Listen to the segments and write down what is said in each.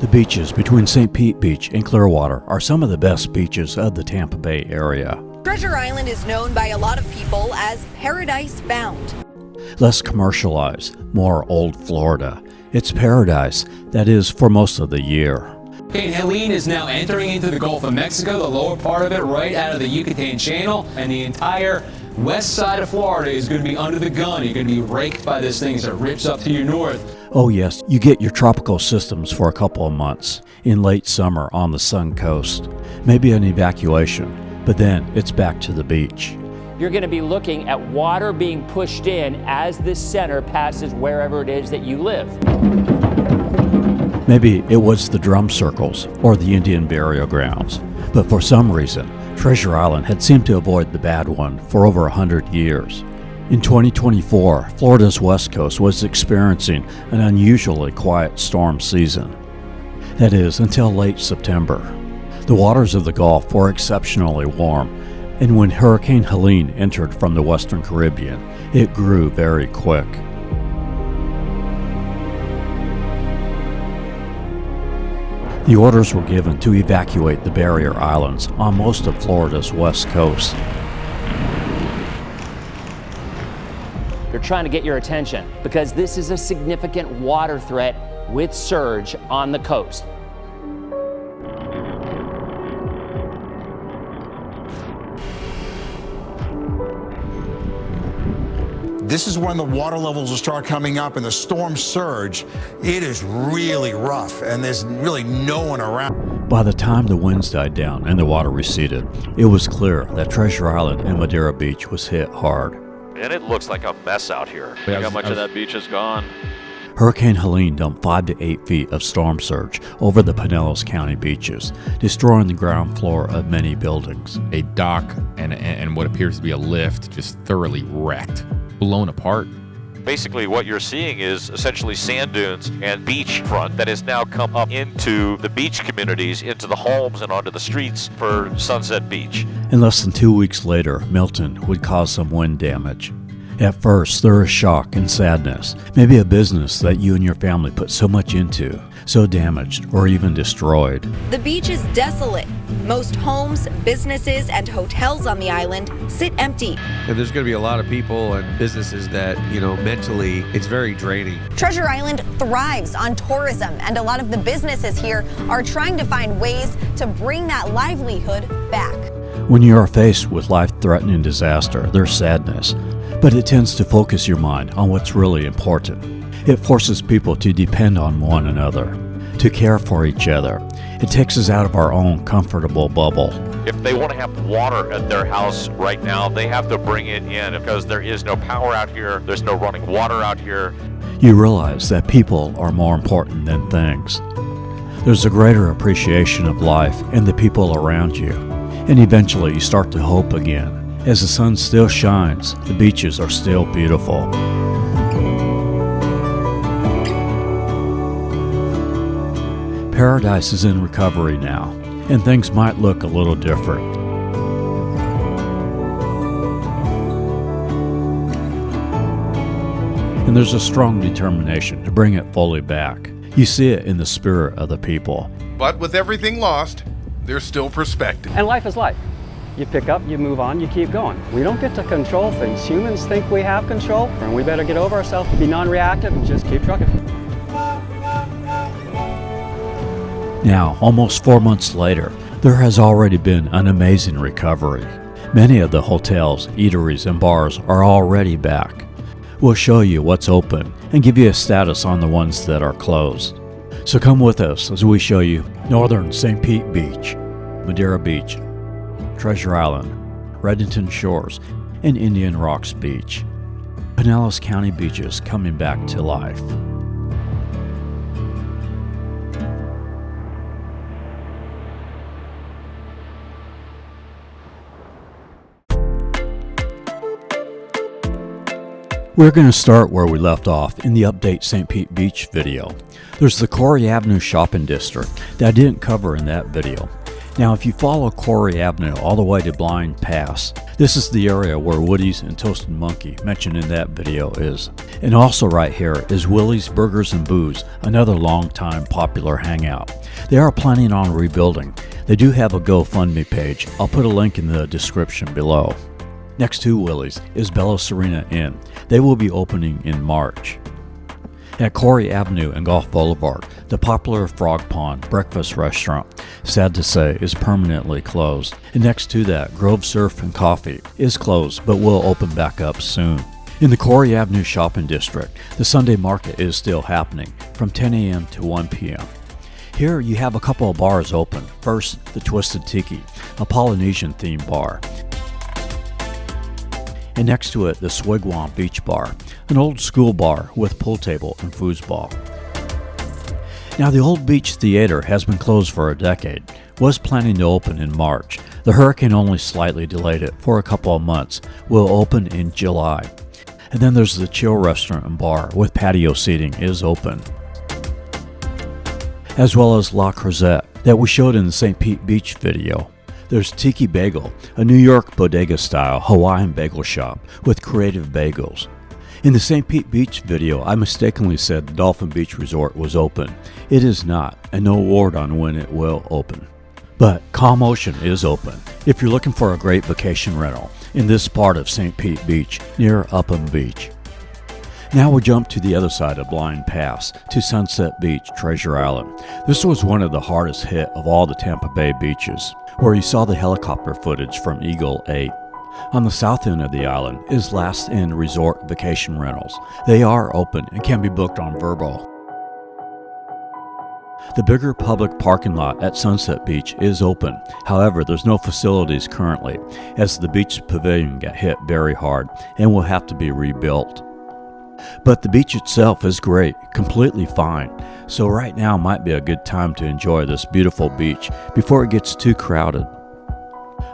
The beaches between St. Pete Beach and Clearwater are some of the best beaches of the Tampa Bay area. Treasure Island is known by a lot of people as Paradise Bound. Less commercialized, more old Florida. It's paradise, that is, for most of the year. Hurricane Helene is now entering into the Gulf of Mexico, the lower part of it right out of the Yucatan Channel, and the entire west side of Florida is going to be under the gun. You're going to be raked by this thing as it rips up to your north. Oh yes, you get your tropical systems for a couple of months, in late summer on the Sun Coast. Maybe an evacuation, but then it's back to the beach. You're going to be looking at water being pushed in as this center passes wherever it is that you live. Maybe it was the drum circles or the Indian burial grounds, but for some reason, Treasure Island had seemed to avoid the bad one for over 100 years. In 2024, Florida's west coast was experiencing an unusually quiet storm season. That is, until late September. The waters of the Gulf were exceptionally warm, and when Hurricane Helene entered from the Western Caribbean, it grew very quick. The orders were given to evacuate the barrier islands on most of Florida's west coast. They're trying to get your attention because this is a significant water threat with surge on the coast. This is when the water levels will start coming up and the storm surge. It is really rough and there's really no one around. By the time the winds died down and the water receded, it was clear that Treasure Island and Madeira Beach was hit hard. And it looks like a mess out here. Look how much of that beach is gone. Hurricane Helene dumped 5 to 8 feet of storm surge over the Pinellas County beaches, destroying the ground floor of many buildings. A dock and what appears to be a lift just thoroughly wrecked, blown apart. Basically what you're seeing is essentially sand dunes and beachfront that has now come up into the beach communities, into the homes and onto the streets for Sunset Beach. And less than 2 weeks later, Milton would cause some wind damage. At first, there is shock and sadness. Maybe a business that you and your family put so much into, so damaged or even destroyed. The beach is desolate. Most homes, businesses, and hotels on the island sit empty. And there's going to be a lot of people and businesses that, mentally, it's very draining. Treasure Island thrives on tourism, and a lot of the businesses here are trying to find ways to bring that livelihood back. When you are faced with life-threatening disaster, there's sadness, but it tends to focus your mind on what's really important. It forces people to depend on one another, to care for each other. It takes us out of our own comfortable bubble. If they want to have water at their house right now, they have to bring it in because there is no power out here. There's no running water out here. You realize that people are more important than things. There's a greater appreciation of life and the people around you. And eventually you start to hope again. As the sun still shines, the beaches are still beautiful. Paradise is in recovery now, and things might look a little different. And there's a strong determination to bring it fully back. You see it in the spirit of the people. But with everything lost, there's still perspective. And life is life. You pick up, you move on, you keep going. We don't get to control things. Humans think we have control, and we better get over ourselves, be non-reactive, and just keep trucking. Now, almost 4 months later, there has already been an amazing recovery. Many of the hotels, eateries, and bars are already back. We'll show you what's open and give you a status on the ones that are closed. So come with us as we show you Northern St. Pete Beach, Madeira Beach, Treasure Island, Redington Shores, and Indian Rocks Beach. Pinellas County beaches coming back to life. We're going to start where we left off in the Update St. Pete Beach video. There's the Corey Avenue Shopping District that I didn't cover in that video. Now, if you follow Corey Avenue all the way to Blind Pass, this is the area where Woody's and Toasted Monkey, mentioned in that video, is. And also right here is Willy's Burgers and Booze, another long-time popular hangout. They are planning on rebuilding. They do have a GoFundMe page. I'll put a link in the description below. Next to Willy's is Bella Serena Inn. They will be opening in March. At Corey Avenue and Gulf Boulevard, the popular Frog Pond breakfast restaurant, sad to say, is permanently closed. And next to that, Grove Surf and Coffee is closed but will open back up soon. In the Corey Avenue shopping district, the Sunday market is still happening from 10 a.m. to 1 p.m. Here you have a couple of bars open. First, the Twisted Tiki, a Polynesian themed bar. And next to it, the Swigwam Beach Bar, an old school bar with pool table and foosball. Now, the old beach theater has been closed for a decade, was planning to open in March. The hurricane only slightly delayed it for a couple of months, will open in July. And then there's the Chill Restaurant and Bar with patio seating is open. As well as La Crozette that we showed in the St. Pete Beach video. There's Tiki Bagel, a New York bodega-style Hawaiian bagel shop with creative bagels. In the St. Pete Beach video, I mistakenly said the Dolphin Beach Resort was open. It is not, and no word on when it will open. But Calm Ocean is open if you're looking for a great vacation rental in this part of St. Pete Beach near Upham Beach. Now we jump to the other side of Blind Pass to Sunset Beach, Treasure Island. This was one of the hardest hit of all the Tampa Bay beaches, where you saw the helicopter footage from Eagle 8. On the south end of the island is Last Inn Resort Vacation Rentals. They are open and can be booked on Vrbo. The bigger public parking lot at Sunset Beach is open. However, there's no facilities currently, as the beach pavilion got hit very hard and will have to be rebuilt. But the beach itself is great, completely fine, so right now might be a good time to enjoy this beautiful beach before it gets too crowded.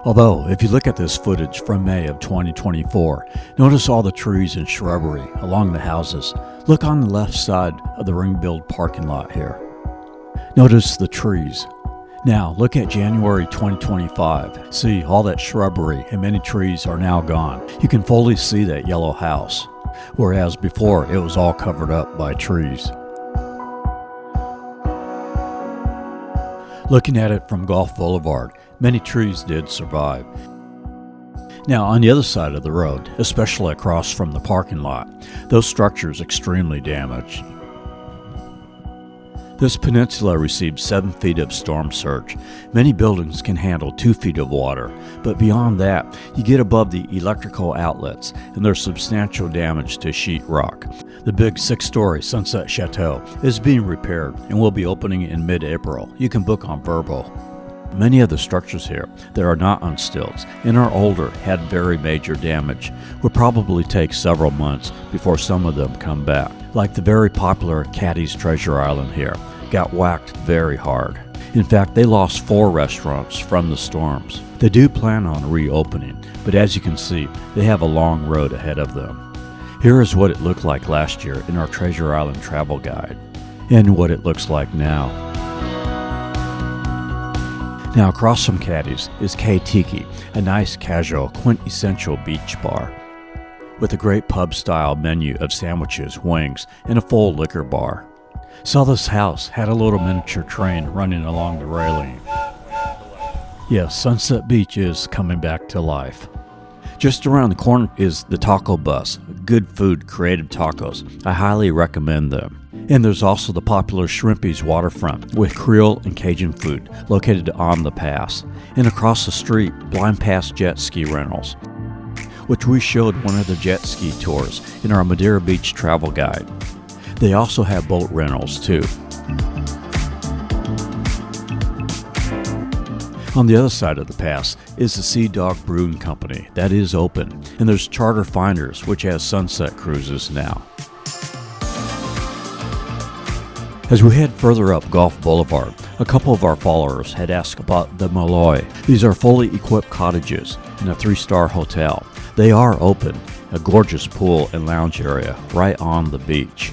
Although, if you look at this footage from May of 2024, notice all the trees and shrubbery along the houses. Look on the left side of the Ringbuild parking lot here. Notice the trees. Now, look at January 2025. See, all that shrubbery and many trees are now gone. You can fully see that yellow house, whereas before it was all covered up by trees. Looking at it from Gulf Boulevard, many trees did survive. Now, on the other side of the road, especially across from the parking lot, those structures extremely damaged. This peninsula received 7 feet of storm surge. Many buildings can handle 2 feet of water, but beyond that, you get above the electrical outlets, and there's substantial damage to sheetrock. The big 6-story Sunset Chateau is being repaired and will be opening in mid-April. You can book on Vrbo. Many of the structures here that are not on stilts and are older had very major damage. Will probably take several months before some of them come back. Like the very popular Caddy's Treasure Island here, got whacked very hard. In fact, they lost 4 restaurants from the storms. They do plan on reopening, but as you can see, they have a long road ahead of them. Here is what it looked like last year in our Treasure Island travel guide, and what it looks like now. Now across from Caddy's is Tiki, a nice casual quintessential beach bar with a great pub-style menu of sandwiches, wings, and a full liquor bar. Saw this house had a little miniature train running along the railing. Yes, Sunset Beach is coming back to life. Just around the corner is the Taco Bus, good food, creative tacos. I highly recommend them. And there's also the popular Shrimpy's waterfront with Creole and Cajun food located on the pass. And across the street, Blind Pass jet ski rentals, which we showed one of the jet ski tours in our Madeira Beach travel guide. They also have boat rentals too. On the other side of the pass is the Sea Dog Brewing Company that is open, and there's Charter Finders, which has sunset cruises now. As we head further up Gulf Boulevard, a couple of our followers had asked about the Malloy. These are fully equipped cottages in a 3-star hotel. They are open, a gorgeous pool and lounge area right on the beach.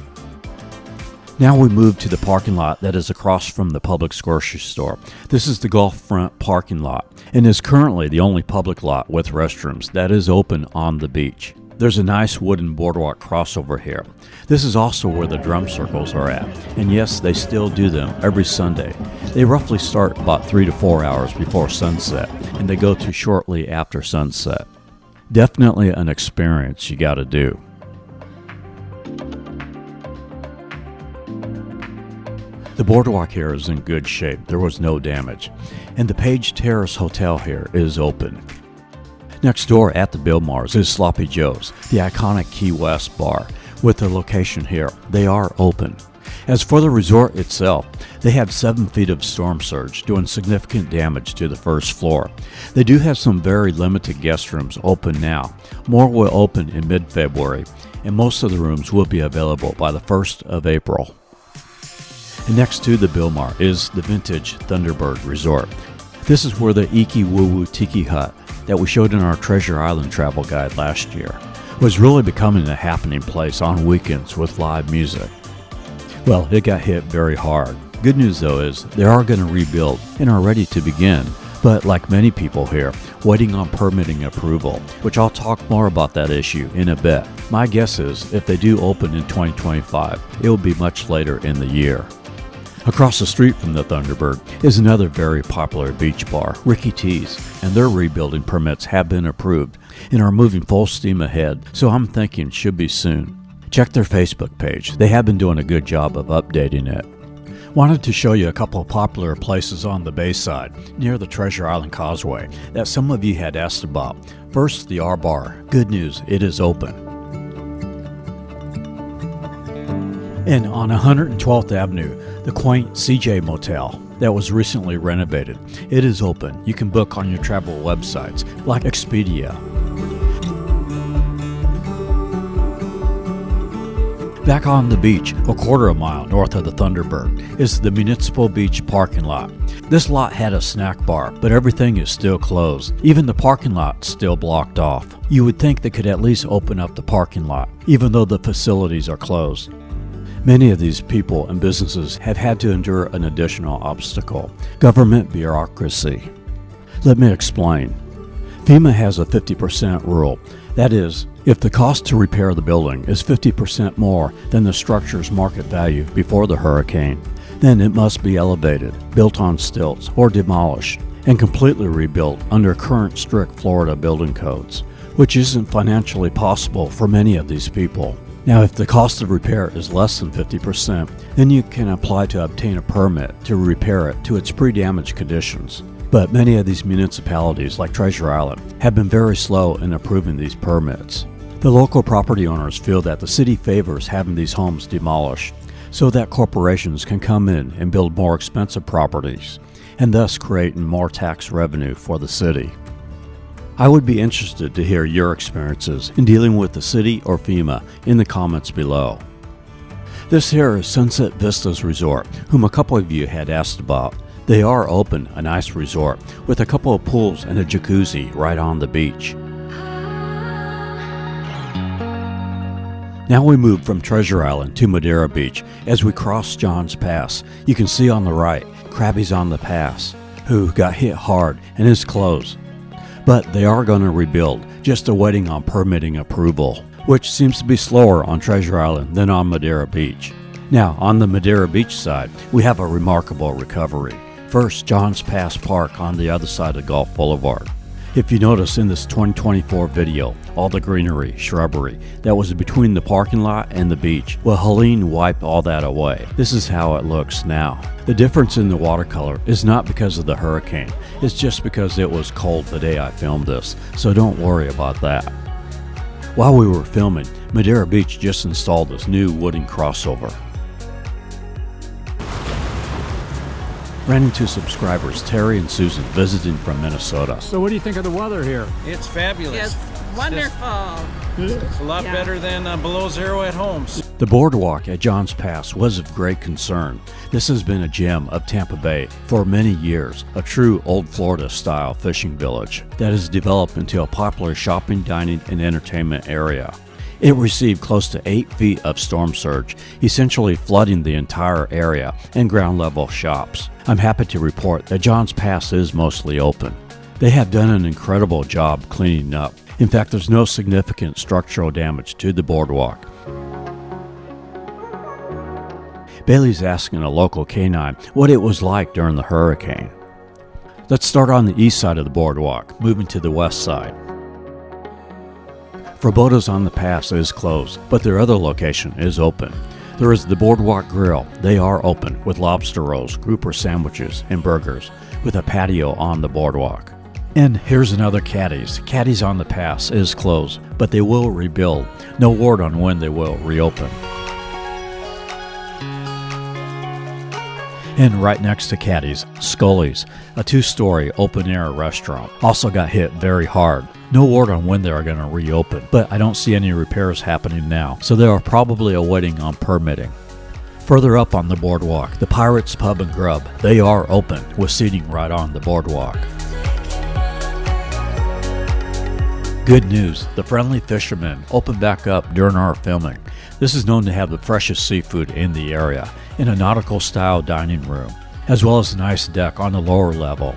Now we move to the parking lot that is across from the Publix grocery store. This is the Gulf Front parking lot and is currently the only public lot with restrooms that is open on the beach. There's a nice wooden boardwalk crossover here. This is also where the drum circles are at, and yes, they still do them every Sunday. They roughly start about 3 to 4 hours before sunset, and they go to shortly after sunset. Definitely an experience you gotta do. The boardwalk here is in good shape. There was no damage. And the Page Terrace Hotel here is open. Next door at the Biltmars is Sloppy Joe's, the iconic Key West bar. With their location here, they are open. As for the resort itself, they had 7 feet of storm surge, doing significant damage to the first floor. They do have some very limited guest rooms open now. More will open in mid-February, and most of the rooms will be available by the 1st of April. And next to the Biltmar is the vintage Thunderbird Resort. This is where the Iki Woo Woo Tiki Hut that we showed in our Treasure Island travel guide last year was really becoming a happening place on weekends with live music. Well, it got hit very hard. Good news though is they are going to rebuild and are ready to begin, but like many people here, waiting on permitting approval, which I'll talk more about that issue in a bit. My guess is if they do open in 2025, it will be much later in the year. Across the street from the Thunderbird is another very popular beach bar, Ricky T's, and their rebuilding permits have been approved and are moving full steam ahead, so I'm thinking should be soon. Check their Facebook page. They have been doing a good job of updating it. Wanted to show you a couple of popular places on the Bayside near the Treasure Island Causeway that some of you had asked about. First, the R Bar. Good news, it is open. And on 112th Avenue, the quaint CJ Motel that was recently renovated. It is open. You can book on your travel websites like Expedia. Back on the beach, a quarter of a mile north of the Thunderbird, is the Municipal Beach parking lot. This lot had a snack bar, but everything is still closed. Even the parking lot's still blocked off. You would think they could at least open up the parking lot, even though the facilities are closed. Many of these people and businesses have had to endure an additional obstacle: government bureaucracy. Let me explain. FEMA has a 50% rule. That is, if the cost to repair the building is 50% more than the structure's market value before the hurricane, then it must be elevated, built on stilts, or demolished, and completely rebuilt under current strict Florida building codes, which isn't financially possible for many of these people. Now, if the cost of repair is less than 50%, then you can apply to obtain a permit to repair it to its pre-damage conditions. But many of these municipalities, like Treasure Island, have been very slow in approving these permits. The local property owners feel that the city favors having these homes demolished so that corporations can come in and build more expensive properties, and thus creating more tax revenue for the city. I would be interested to hear your experiences in dealing with the city or FEMA in the comments below. This here is Sunset Vistas Resort, whom a couple of you had asked about. They are open, a nice resort, with a couple of pools and a jacuzzi right on the beach. Now we move from Treasure Island to Madeira Beach as we cross Johns Pass. You can see on the right, Krabby's on the Pass, who got hit hard and is closed. But they are going to rebuild, just awaiting on permitting approval, which seems to be slower on Treasure Island than on Madeira Beach. Now, on the Madeira Beach side, we have a remarkable recovery. First, Johns Pass Park on the other side of Gulf Boulevard. If you notice in this 2024 video, all the greenery, shrubbery that was between the parking lot and the beach, well, Helene wiped all that away. This is how it looks now. The difference in the watercolor is not because of the hurricane, it's just because it was cold the day I filmed this, so don't worry about that. While we were filming, Madeira Beach just installed this new wooden crossover. Ran into subscribers Terry and Susan visiting from Minnesota. So what do you think of the weather here? It's fabulous. It's wonderful. It's a lot better than below zero at home. The boardwalk at Johns Pass was of great concern. This has been a gem of Tampa Bay for many years, a true old Florida-style fishing village that has developed into a popular shopping, dining, and entertainment area. It received close to 8 feet of storm surge, essentially flooding the entire area and ground level shops. I'm happy to report that Johns Pass is mostly open. They have done an incredible job cleaning up. In fact, there's no significant structural damage to the boardwalk. Bailey's asking a local canine what it was like during the hurricane. Let's start on the east side of the boardwalk, moving to the west side. Frobota's on the pass is closed, but their other location is open. There is the Boardwalk Grill. They are open with lobster rolls, grouper sandwiches, and burgers, with a patio on the boardwalk. And here's another Caddy's. Caddy's on the pass is closed, but they will rebuild. No word on when they will reopen. And right next to Caddy's, Scully's, a 2-story open-air restaurant, also got hit very hard. No word on when they are going to reopen, but I don't see any repairs happening now, so they are probably awaiting on permitting. Further up on the boardwalk, the Pirates Pub and Grub. They are open, with seating right on the boardwalk. Good news, the Friendly Fisherman opened back up during our filming. This is known to have the freshest seafood in the area, in a nautical-style dining room, as well as a nice deck on the lower level.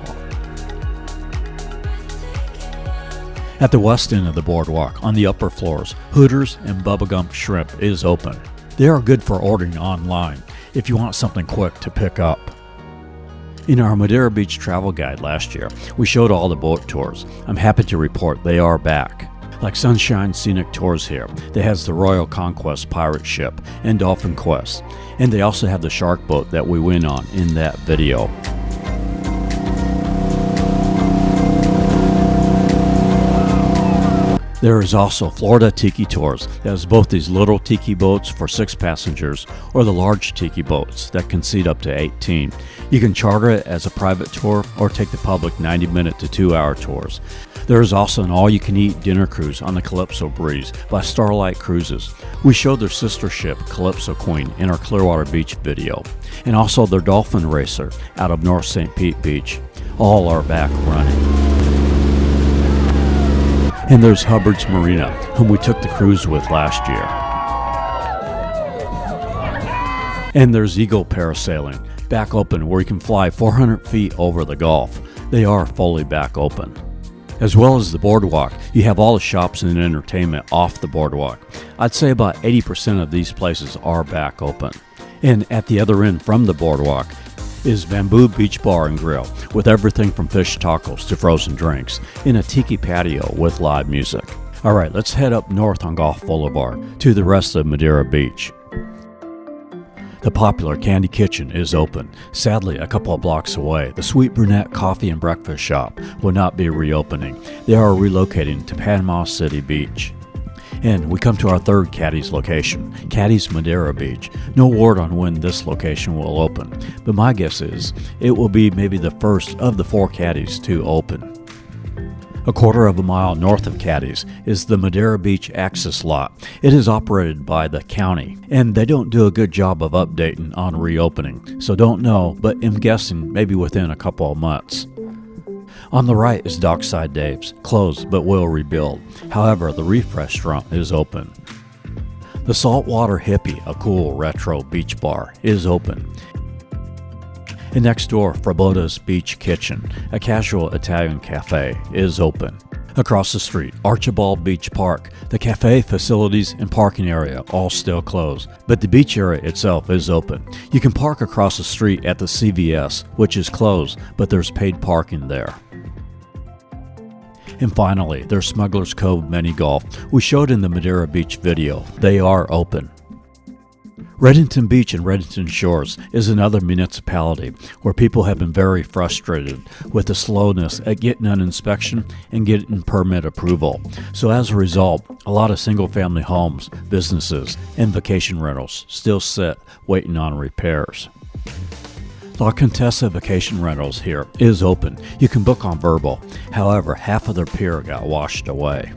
At the west end of the boardwalk, on the upper floors, Hooters and Bubblegum Shrimp is open. They are good for ordering online, if you want something quick to pick up. In our Madeira Beach travel guide last year, we showed all the boat tours. I'm happy to report they are back. Like Sunshine Scenic Tours here, that has the Royal Conquest pirate ship and Dolphin Quest, and they also have the shark boat that we went on in that video. There is also Florida Tiki Tours that has both these little tiki boats for 6 passengers or the large tiki boats that can seat up to 18. You can charter it as a private tour or take the public 90-minute to 2-hour tours. There is also an all-you-can-eat dinner cruise on the Calypso Breeze by Starlight Cruises. We showed their sister ship, Calypso Queen, in our Clearwater Beach video, and also their Dolphin Racer out of North St. Pete Beach. All are back running. And there's Hubbard's Marina, whom we took the cruise with last year. And there's Eagle Parasailing, back open where you can fly 400 feet over the Gulf. They are fully back open. As well as the boardwalk, you have all the shops and entertainment off the boardwalk. I'd say about 80% of these places are back open. And at the other end from the boardwalk is Bamboo Beach Bar and Grill, with everything from fish tacos to frozen drinks, in a tiki patio with live music. Alright, let's head up north on Gulf Boulevard to the rest of Madeira Beach. The popular Candy Kitchen is open. Sadly, a couple of blocks away, the Sweet Brunette Coffee and Breakfast Shop will not be reopening. They are relocating to Panama City Beach. And we come to our third Caddy's location, Caddy's Madeira Beach. No word on when this location will open, but my guess is it will be maybe the first of the 4 Caddy's to open. A quarter of a mile north of Caddy's is the Madeira Beach Access Lot. It is operated by the county, and they don't do a good job of updating on reopening, so don't know, but I'm guessing maybe within a couple of months. On the right is Dockside Dave's, closed but will rebuild. However, the Reef Restaurant is open. The Saltwater Hippie, a cool retro beach bar, is open. And next door, Frobota's Beach Kitchen, a casual Italian cafe, is open. Across the street, Archibald Beach Park, the cafe, facilities, and parking area all still closed, but the beach area itself is open. You can park across the street at the CVS, which is closed, but there's paid parking there. And finally, there's Smuggler's Cove Mini Golf. We showed in the Madeira Beach video. They are open. Redington Beach and Redington Shores is another municipality where people have been very frustrated with the slowness at getting an inspection and getting permit approval. So as a result, a lot of single-family homes, businesses, and vacation rentals still sit waiting on repairs. La Contessa Vacation Rentals here is open. You can book on Verbal. However, half of their pier got washed away.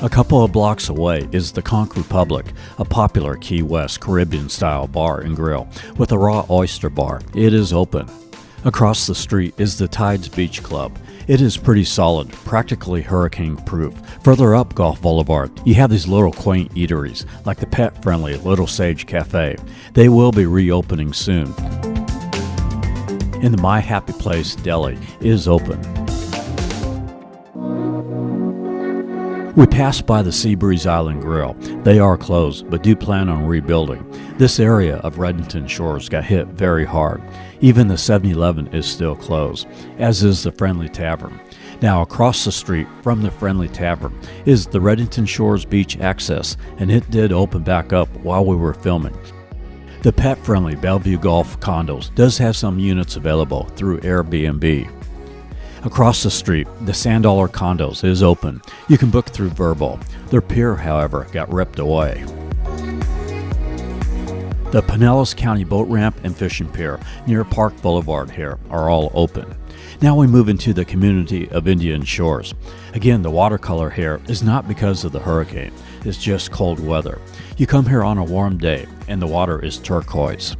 A couple of blocks away is the Conch Republic, a popular Key West Caribbean-style bar and grill with a raw oyster bar. It is open. Across the street is the Tides Beach Club. It is pretty solid, practically hurricane-proof. Further up Gulf Boulevard, you have these little quaint eateries, like the pet-friendly Little Sage Cafe. They will be reopening soon. And the My Happy Place Deli is open. We passed by the Seabreeze Island Grill. They are closed, but do plan on rebuilding. This area of Redington Shores got hit very hard. Even the 7-Eleven is still closed, as is the Friendly Tavern. Now, across the street from the Friendly Tavern is the Redington Shores Beach Access, and it did open back up while we were filming. The pet-friendly Bellevue Golf Condos does have some units available through Airbnb. Across the street, the Sand Dollar Condos is open. You can book through Verbal. Their pier, however, got ripped away. The Pinellas County Boat Ramp and Fishing Pier near Park Boulevard here are all open. Now we move into the community of Indian Shores. Again, the watercolor here is not because of the hurricane. It's just cold weather. You come here on a warm day and the water is turquoise.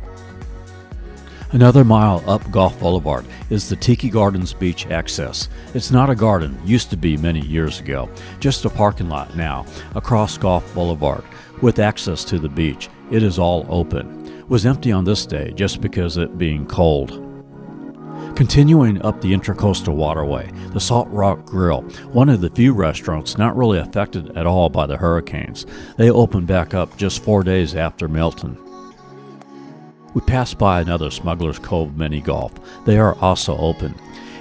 Another mile up Gulf Boulevard is the Tiki Gardens Beach Access. It's not a garden, used to be many years ago, just a parking lot now across Gulf Boulevard with access to the beach. It is all open. It was empty on this day just because it being cold. Continuing up the Intracoastal Waterway, the Salt Rock Grill, one of the few restaurants not really affected at all by the hurricanes. They opened back up just 4 days after Milton. We passed by another Smuggler's Cove Mini Golf. They are also open.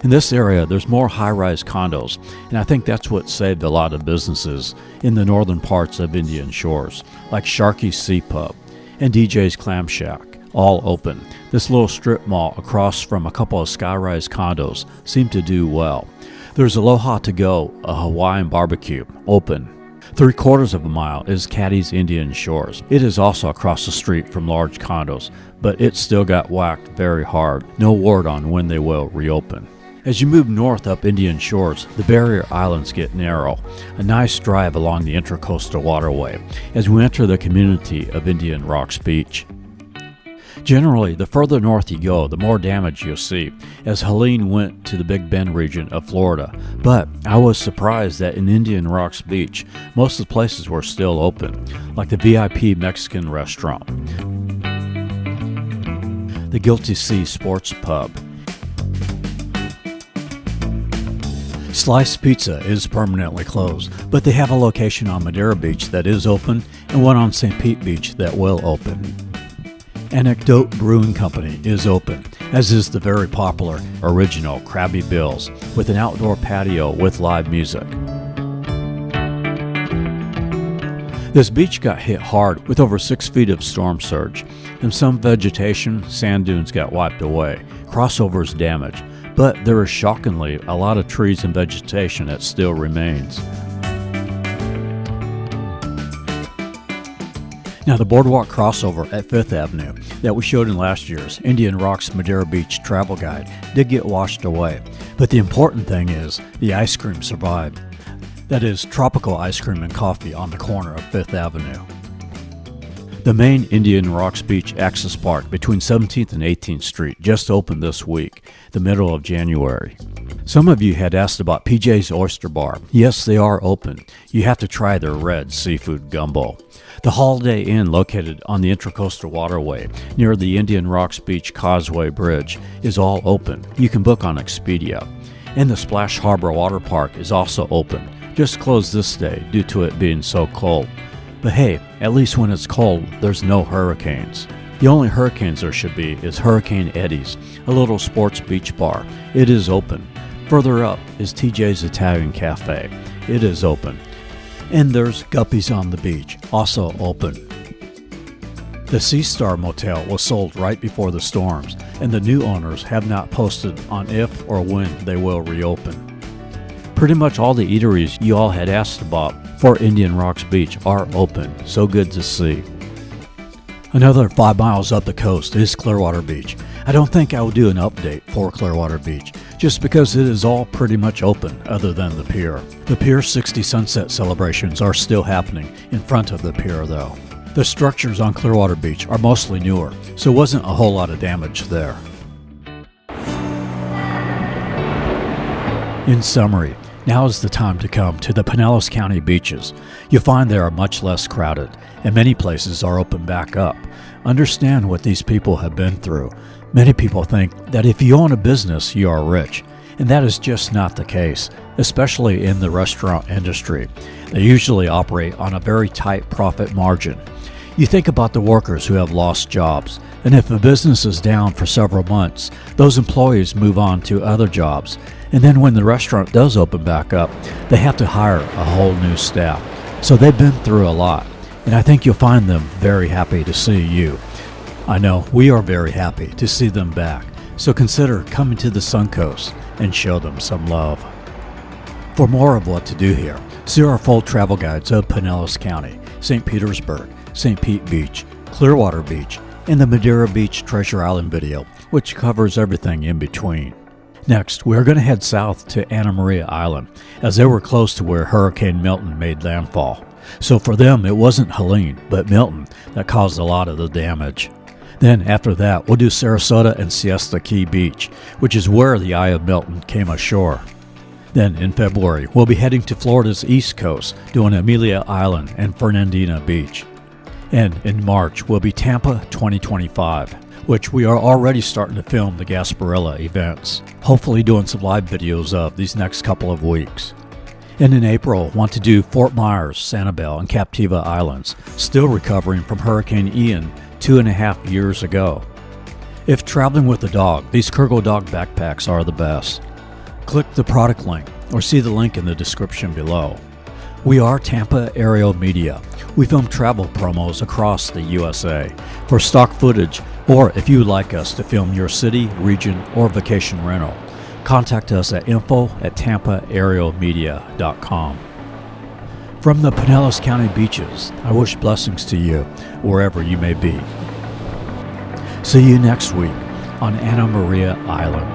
In this area, there's more high-rise condos, and I think that's what saved a lot of businesses in the northern parts of Indian Shores, like Sharky's Sea Pub and DJ's Clam Shack, all open. This little strip mall across from a couple of skyrise condos seemed to do well. There's Aloha To Go, a Hawaiian barbecue, open. 3/4 of a mile is Caddy's Indian Shores. It is also across the street from large condos, but it still got whacked very hard. No word on when they will reopen. As you move north up Indian Shores, the barrier islands get narrow. A nice drive along the Intracoastal Waterway as we enter the community of Indian Rocks Beach. Generally, the further north you go, the more damage you'll see, as Helene went to the Big Bend region of Florida. But I was surprised that in Indian Rocks Beach, most of the places were still open, like the VIP Mexican restaurant, the Guilty Sea Sports Pub. Slice Pizza is permanently closed, but they have a location on Madeira Beach that is open and one on St. Pete Beach that will open. Anecdote Brewing Company is open, as is the very popular original Krabby Bill's, with an outdoor patio with live music. This beach got hit hard with over 6 feet of storm surge, and some vegetation, sand dunes got wiped away, crossovers damaged, but there is shockingly a lot of trees and vegetation that still remains. Now, the Boardwalk crossover at 5th Avenue that we showed in last year's Indian Rocks Madeira Beach travel guide did get washed away. But the important thing is the ice cream survived. That is tropical ice cream and coffee on the corner of 5th Avenue. The main Indian Rocks Beach access park between 17th and 18th Street just opened this week, the middle of January. Some of you had asked about PJ's Oyster Bar. Yes, they are open. You have to try their red seafood gumbo. The Holiday Inn, located on the Intracoastal Waterway near the Indian Rocks Beach Causeway Bridge, is all open. You can book on Expedia. And the Splash Harbor Water Park is also open, just closed this day due to it being so cold. But hey, at least when it's cold, there's no hurricanes. The only hurricanes there should be is Hurricane Eddie's, a little sports beach bar. It is open. Further up is TJ's Italian Cafe. It is open. And there's Guppy's on the Beach, also open. The Sea Star Motel was sold right before the storms, and the new owners have not posted on if or when they will reopen. Pretty much all the eateries you all had asked about for Indian Rocks Beach are open, so good to see. Another 5 miles up the coast is Clearwater Beach. I don't think I will do an update for Clearwater Beach, just because it is all pretty much open other than the pier. The Pier 60 sunset celebrations are still happening in front of the pier though. The structures on Clearwater Beach are mostly newer, so wasn't a whole lot of damage there. In summary, now is the time to come to the Pinellas County beaches. You'll find they are much less crowded, and many places are open back up. Understand what these people have been through. Many people think that if you own a business, you are rich, and that is just not the case, especially in the restaurant industry. They usually operate on a very tight profit margin. You think about the workers who have lost jobs, and if a business is down for several months, those employees move on to other jobs, and then when the restaurant does open back up, they have to hire a whole new staff. So they've been through a lot, and I think you'll find them very happy to see you. I know we are very happy to see them back, so consider coming to the Suncoast and show them some love. For more of what to do here, see our full travel guides of Pinellas County, St. Petersburg, St. Pete Beach, Clearwater Beach, and the Madeira Beach Treasure Island video, which covers everything in between. Next, we're going to head south to Anna Maria Island, as they were close to where Hurricane Milton made landfall. So for them, it wasn't Helene, but Milton that caused a lot of the damage. Then after that, we'll do Sarasota and Siesta Key Beach, which is where the eye of Milton came ashore. Then in February, we'll be heading to Florida's east coast, doing Amelia Island and Fernandina Beach. And in March will be Tampa 2025, which we are already starting to film the Gasparilla events, hopefully doing some live videos of these next couple of weeks. And in April, want to do Fort Myers, Sanibel, and Captiva Islands, still recovering from Hurricane Ian 2.5 years ago. If traveling with a dog, these Kurgo Dog backpacks are the best. Click the product link or see the link in the description below. We are Tampa Aerial Media. We film travel promos across the USA. For stock footage, or if you would like us to film your city, region, or vacation rental, contact us at info@tampaaerialmedia.com. From the Pinellas County beaches, I wish blessings to you wherever you may be. See you next week on Anna Maria Island.